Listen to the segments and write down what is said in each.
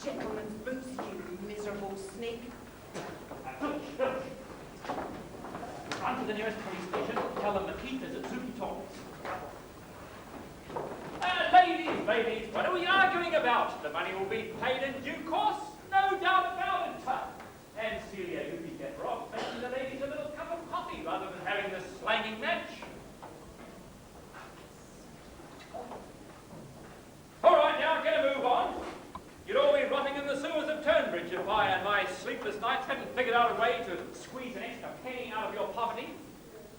gentleman's boots, you miserable sneak. Run to the nearest police station. Tell them McKeith is at Suki Talks. Ladies, what are we arguing about? The money will be paid in due course, no doubt about it. And Celia, you'd be better off making the ladies a little cup of coffee rather than having this slanging match. All right, now get a move on. You'd all be rotting in the sewers of Turnbridge if I and my sleepless nights hadn't figured out a way to squeeze an extra penny out of your poverty.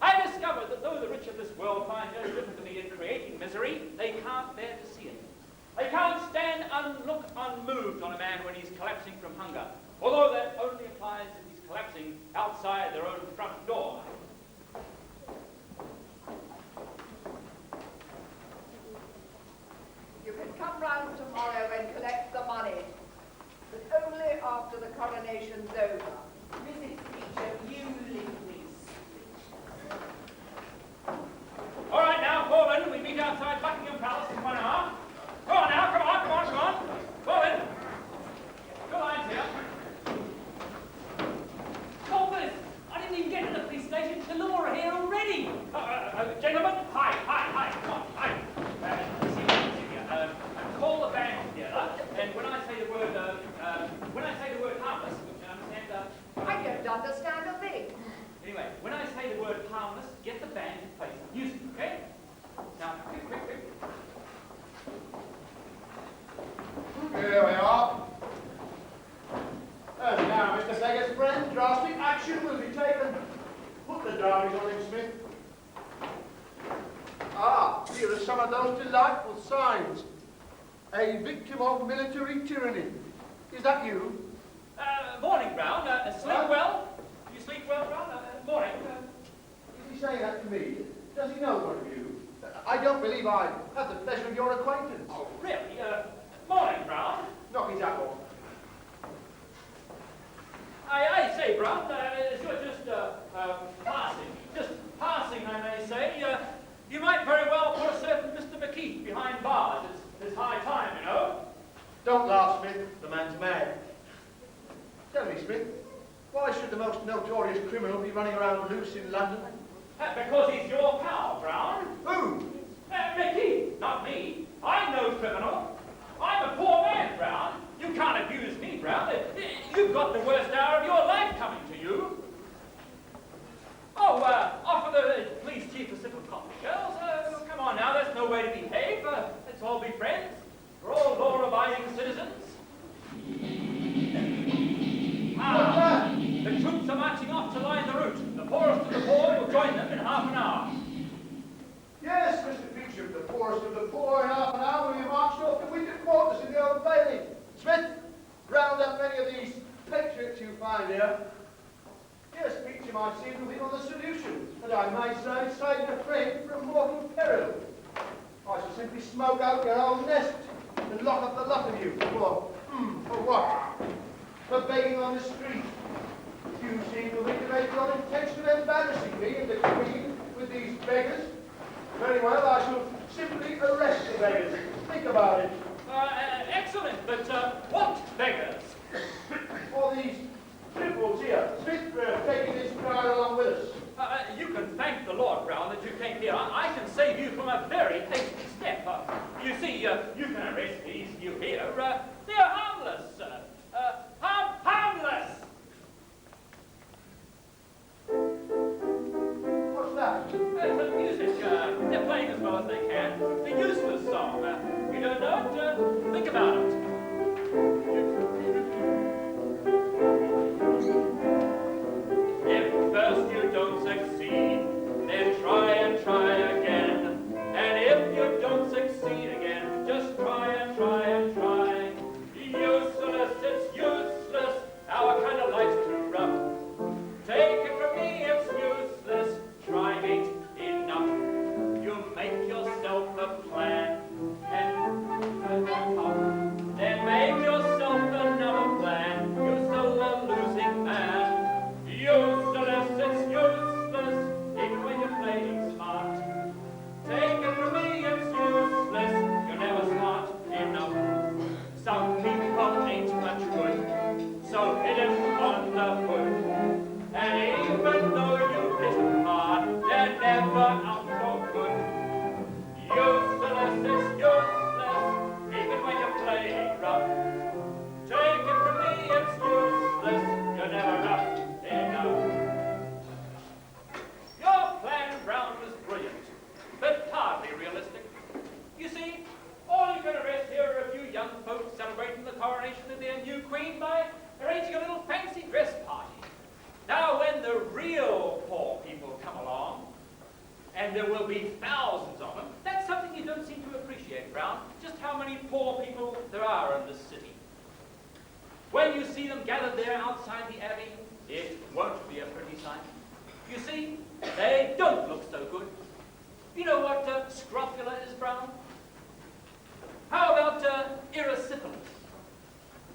I discovered that though the rich of this world find no difficulty in creating misery, they can't bear to see it. They can't stand look unmoved on a man when he's collapsing from hunger, although that only applies if he's collapsing outside their own front door. You can come round tomorrow and collect the money, but only after the coronation's over. Mrs. Beecher, you leave me. All right, now, Corbin, we meet outside Buckingham Palace in 1 hour. Go on now, come on. Corbin. Good lines here. Corbin, I didn't even get to the police station. The law are here already. Gentlemen, hi, come on, hi. Call the band together, and when I say the word harmless, you can understand. I don't understand a thing. Anyway, when I say the word harmless, get the band to play some music, okay? Now, quick. Here we are. And now, Mr. Beggar's friend, drastic action will be taken. Put the diaries on him, Smith. Ah, here are some of those delightful signs. A victim of military tyranny. Is that you? Morning, Brown. Sleep well? You sleep well, Brown? Morning. Is he saying that to me? Does he know one of you? I don't believe I've had the pleasure of your acquaintance. Oh, really? Morning, Brown. Knock his hat off. I say, Brown, as you're just passing, I may say, you might very well put a certain Mr. McKeith behind bars. It's high time, you know. Don't laugh, Smith. The man's mad. Tell me, Smith, why should the most notorious criminal be running around loose in London? Because he's your pal, Brown. Who? McKeith, not me. I'm no criminal. I'm a poor man, Brown. You can't abuse me, Brown. You've got the worst hour of your life coming to you. Oh, offer the police chief a sip of coffee, girls. Come on now, that's no way to behave. Let's all be friends. We're all law-abiding citizens. The troops are marching off to line the route. The poorest of the poor will join them in half an hour. Yes, Mr. Beecham, the poorest of the poor in half an hour will be marched off to winter quarters in the Old Bailey. Smith, round up many of these patriots you find here. Yes, Beecham, I seem to be on the solution, and I might say, saving a friend from mortal peril. I shall simply smoke out your old nest and lock up the lot of you. For what? For begging on the street. You seem to intimate your intention of embarrassing me and the Queen with these beggars. Very well, I shall simply arrest the beggars. Think about it. Excellent, but what beggars? All these cripples here. Smith, taking this crowd along with us. You can thank the Lord, Brown, that you came here. I can save you from a very hasty step. You see, you can arrest these you here. They're harmless. Harmless! What's that? The music. They're playing as well as they can. The useless song. You don't know it? Think about it. If first you don't succeed, then try and try again. And if you don't succeed again, just try and try and try. enough. Take it from me, it's useless. You're never up enough. Your plan, Brown, was brilliant, but hardly realistic. You see, all you can arrest here are a few young folks celebrating the coronation of their new queen by arranging a little fancy dress party. Now, when the real poor people come along, and there will be thousands of them, that's something you don't seem to appreciate, Brown, just how many poor people there are in this city. When you see them gathered there outside the Abbey, it won't be a pretty sight. You see, they don't look so good. You know what scrofula is, Brown? How about erysipelas?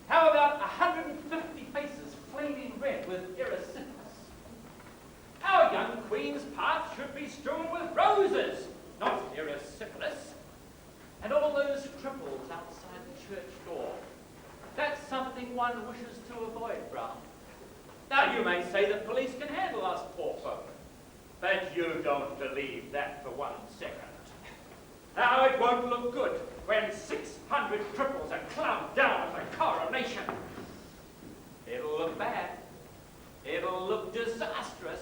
How about 150 faces flaming red with erysipelas? Our young queen's path should be strewn with roses, not erysipelas. And all those cripples outside the church door. That's something one wishes to avoid, Brown. Now, you may say that police can handle us poor folk, but you don't believe that for 1 second. Now, it won't look good when 600 cripples are clubbed down at the coronation. It'll look bad. It'll look disastrous.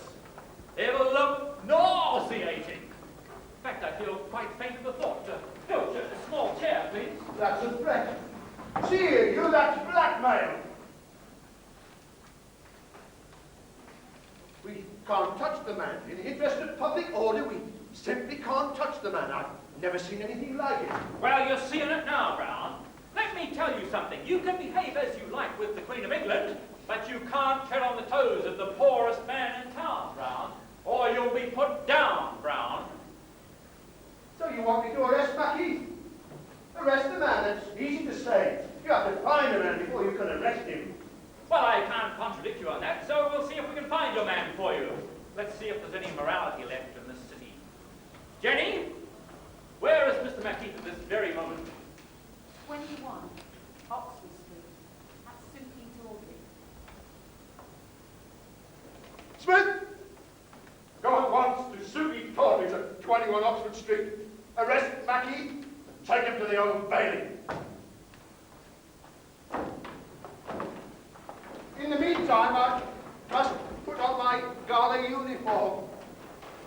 It'll look nauseating. In fact, I feel quite faint of the thought. Go to a small chair, please. That's a threat. See here, you, that's blackmail. We can't touch the man. In the interest of public order, we simply can't touch the man. I've never seen anything like it. Well, you're seeing it now, Brown. Let me tell you something. You can behave as you like with the Queen of England, but you can't tread on the toes of the poorest man in town, Brown, or you'll be put down, Brown. So you want me to arrest Mackie? Arrest the man, that's easy to say. You have to find a man before you can arrest him. Well, I can't contradict you on that, so we'll see if we can find your man for you. Let's see if there's any morality left in this city. Jenny, where is Mr. Mackey at this very moment? 21, Oxford Street, at St. Peter Aldrich. Smith! Go at once to Suki Tawdry's at 21 Oxford Street. Arrest Mackie, take him to the Old Bailey. In the meantime, I must put on my gala uniform.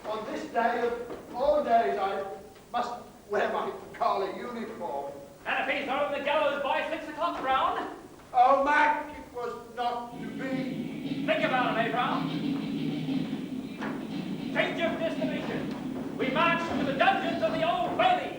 On this day of all days, I must wear my gala uniform. And if he's not on the gallows by 6 o'clock, Brown? Oh, Mac, it was not to be. Think about it, eh, Brown? Change of destination. We march to the dungeons of the Old Bailey.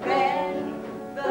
Then the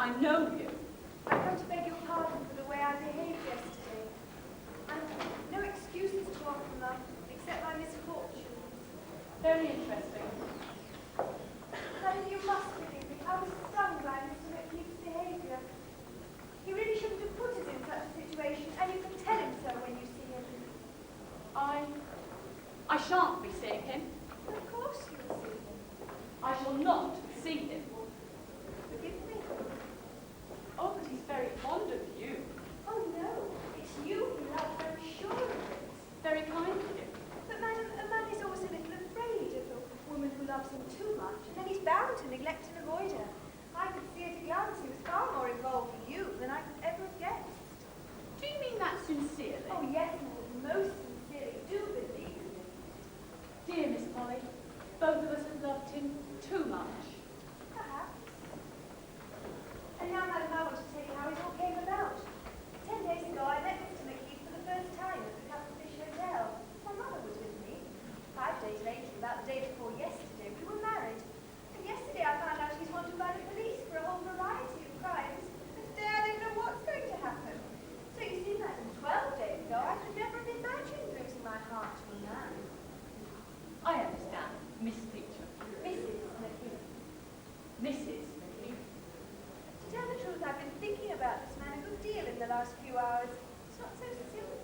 I know you. I come to beg your pardon for the way I behaved yesterday. And no excuses to offer, Mum, except my misfortune. Very interesting. Mother, you must believe me. I was stung by Mr. McKeith's behaviour. He really shouldn't have put us in such a situation, and you can tell him so when you see him. I shan't be seeing him. Of course you'll see him. I shall not see him. Forgive me. Oh, but he's very fond of you. Oh no, it's you he loves, I'm sure of it. Very kind of you. But madam, a man is always a little afraid of a woman who loves him too much, and then he's bound to neglect and avoid her. I could see at a glance he was far more involved with you than I could ever have guessed. Do you mean that sincerely? Oh yes, madam, most sincerely. Do believe me. Dear Miss Polly, both of us have loved him too much. Perhaps. And now, madam, I want to tell you how it all came about. 10 days ago, I met Mr. McKeith for the first time at the Cuttlefish Hotel. My mother was with me. 5 days later, about the day before yesterday, we were married. And yesterday I found out he's wanted by the police for a whole variety of crimes. And today I don't know what's going to happen. So you see, madam, 12 days ago, I could never have imagined losing my heart to a man. I understand, Miss Peter. Mrs. McKeith. Mrs. McKeith. To tell the truth, I've been thinking about this man a good deal in the last few hours. It's not so simple.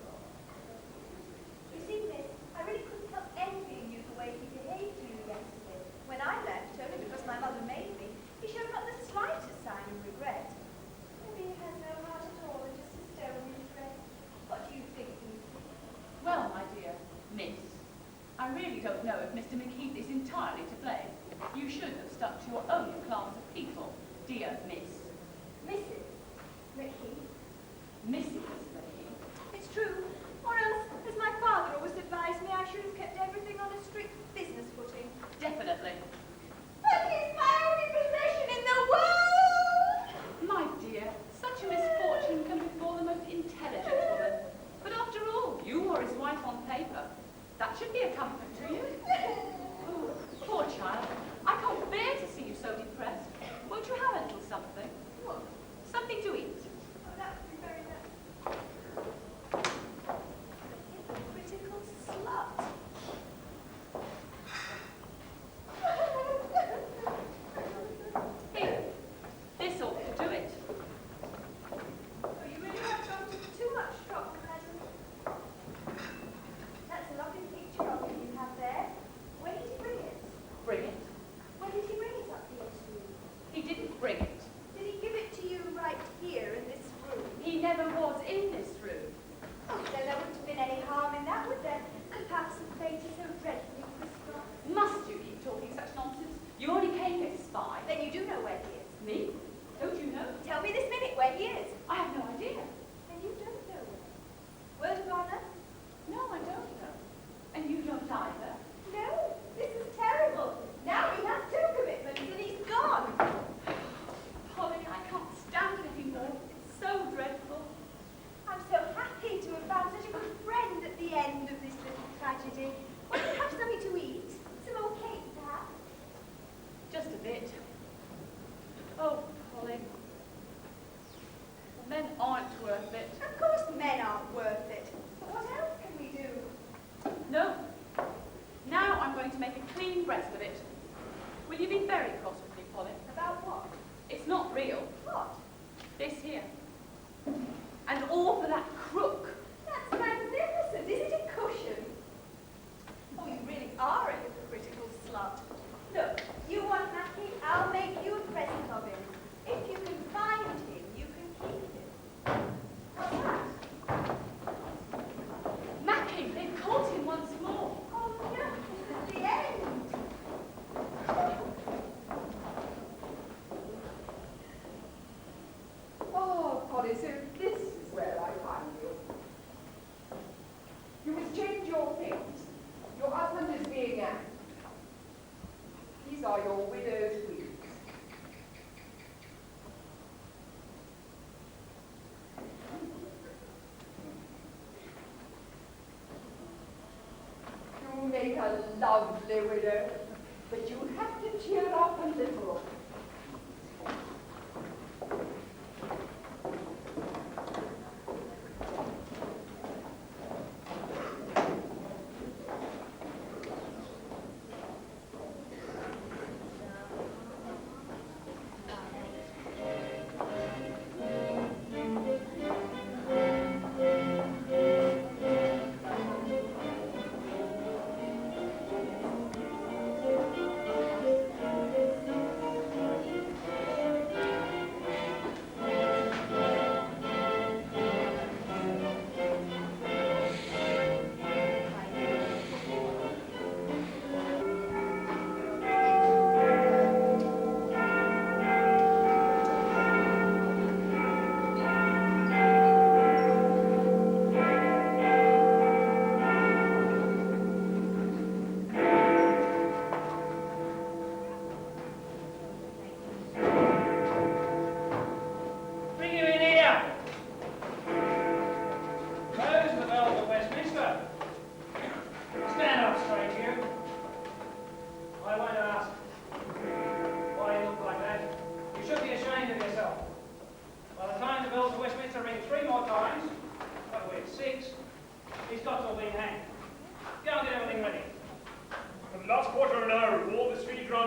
You see, miss, I really couldn't help envying you the way he behaved to you yesterday. When I left, only because my mother made me, he showed not the slightest sign of regret. Maybe he has no heart at all and just a stone in his breast. What do you think, Lucy? Well, my dear Miss, I really don't know if Mr. McKeith is entirely to blame. You should have stuck to your own class of people, dear Miss. Mrs. McKeith? Mrs. McKeith. It's true. Or else, as my father always advised me, I should have kept everything on a strict business footing. Definitely. But he's my only possession in the world! My dear, such a misfortune can befall the most intelligent woman. But after all, you are his wife on paper. That should be a comfort to you. Oh, poor child. I can't bear to see you so depressed. Won't you have a little something? What? Something to eat. Oh, that would be very nice. Hypocritical slut. Here, this ought to do it. Oh, you really have gone to too much trouble, madam. That's a lovely picture of him you have there. When did he bring it? Bring it. When did he bring it up here to you? He didn't bring it. Did he give it to you right here in this room? He never was in this room. Oh, then there wouldn't have been any harm in that, would there? And perhaps the fate is so dreadfully prescribed. Must you keep talking such nonsense? You only came here to spy. Then you do know where he is. Me? Don't you know? Tell me this minute where he is. I have no idea. And you don't know where. Word of honor? No, I don't know. And you don't either. No, this is terrible. Now he has 2 commitments and he's gone. Polly, I can't stand it anymore. It's so dreadful. I'm so happy to have found such a good friend at the end of this little tragedy. Why don't you have something to eat? Some old cake, perhaps? Just a bit. Oh, Polly. Men aren't worth it. Of course men aren't worth it. But what else can we do? No. Now I'm going to make a clean breast of it. Will you be very cross with me, Polly? About what? It's not real. What? This here. And all for that crook. That's magnificent. Is it a cushion? Oh, you really are a hypocritical slut. Look, you want Mackie? I'll make you a present of him. If you can find him, you can keep him. What's that? Mackie, they've caught him once more. Oh, no, this is the end. Oh, Polly, so this is where I find you. You must change your things. Your husband is being angry. These are your widow's weeds. You make a lovely widow, but you have to cheer up a little.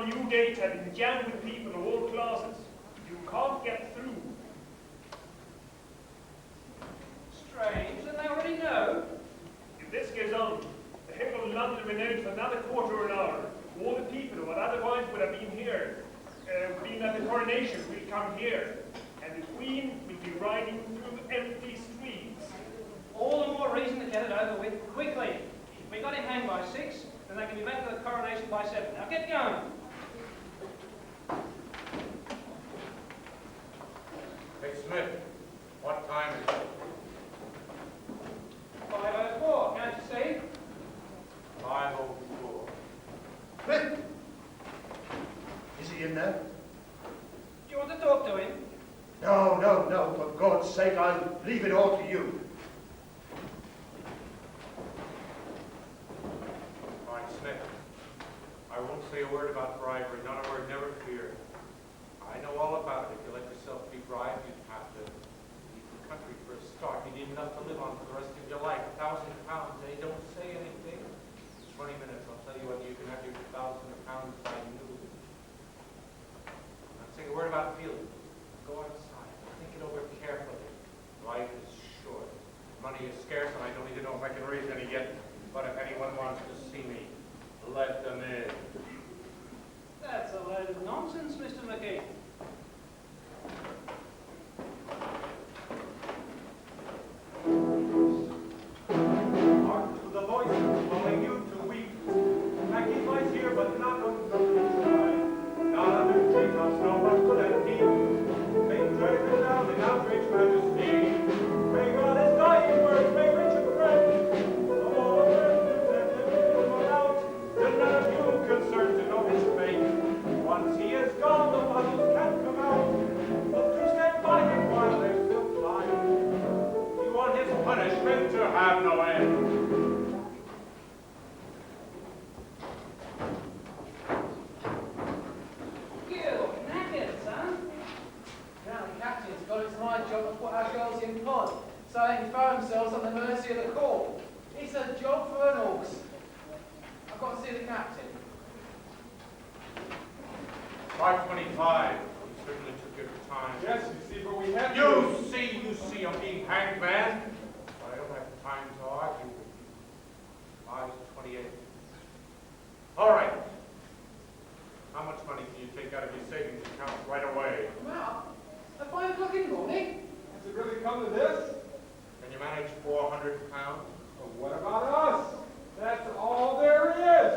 on Newgate have been jammed with people in all classes. You can't get through. Strange, then they already know. If this goes on, the whole of London will know for another quarter of an hour. All the people who otherwise would have been here, been at the coronation, will come here. And the Queen will be riding through empty streets. All the more reason to get it over with quickly. If we got him hanged by 6, then they can be back to the coronation by 7. Now get going. Hey, Smith, what time is it? 5:04, can't you see? 5:04. Smith! Is he in there? Do you want to talk to him? No, no, no. For God's sake, I'll leave it all to you. All right, Smith. I won't say a word about bribery, not a word, never fear. I know all about it. If you let yourself be bribed, you'd have to leave the country for a start. You need enough to live on for the rest of your life. £1,000, they don't say anything. 20 minutes, I'll tell you whether you can have your £1,000 by noon. Not saying a word about feeling. Go outside, think it over carefully. Life is short. Money is scarce, and I don't even know if I can raise any yet. But if anyone wants to see me, let them in. That's a load of nonsense, Mr. McGee. Hark to the voices calling you to weep. Mackie lies here, but not on the side. Not under treetops, no much good and deep. May treasure down in outraged majesty. May God his dying words may reach a friend. Of all of earth that live will out, till none of you concerned to know his fate. Once he is gone, the puzzles can't come out. But to stand by him while they're still flying. You want his punishment to have no end. You knackered, son. Now the captain's got it's my job to put our girls in pod, so they can throw themselves on the mercy of the court. It's a job for an horse. I've got to see the captain. 5:25. You certainly took your time. Yes, you see, but we have You see, I'm being hanged, man. But I don't have time to argue with you. 5:28. All right. How much money can you take out of your savings account right away? Well, at 5 o'clock in the morning. Has it really come to this? Can you manage £400? Well, what about us? That's all there is.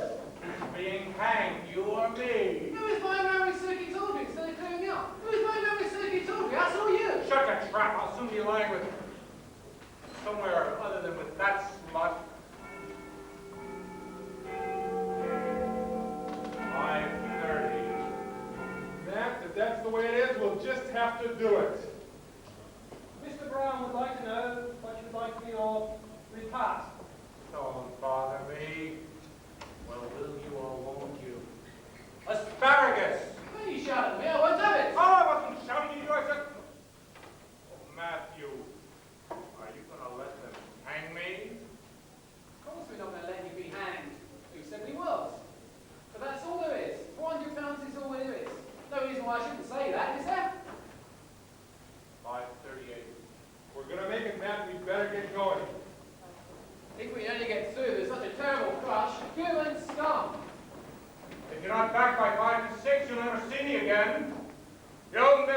Being hanged, you or me? Who is going around with Circuit Tawdry instead of clearing me up? Who is going around with Circuit Tawdry? I saw you. Shut your trap. I'll soon be lying with somewhere other than with that slut. 5:30. Matt, if that's the way it is, we'll just have to do it. Mr. Brown would like to know what you'd like for your repast. Don't bother me. Well, will you or won't you? Asparagus! Why are you shouting at me? I won't have it. Oh, I wasn't shouting at you. I said, oh, Matthew, are you going to let them hang me? Of course we're not going to let you be hanged. Who said we was? But that's all there is. £400 is all there is. No reason why I shouldn't say that, is there? 5:38. We're going to make it, Matt. We'd better get going. If we only get through, there's such a terrible crush. Human scum. If you're not back by 5 to 6, you'll never see me again. You'll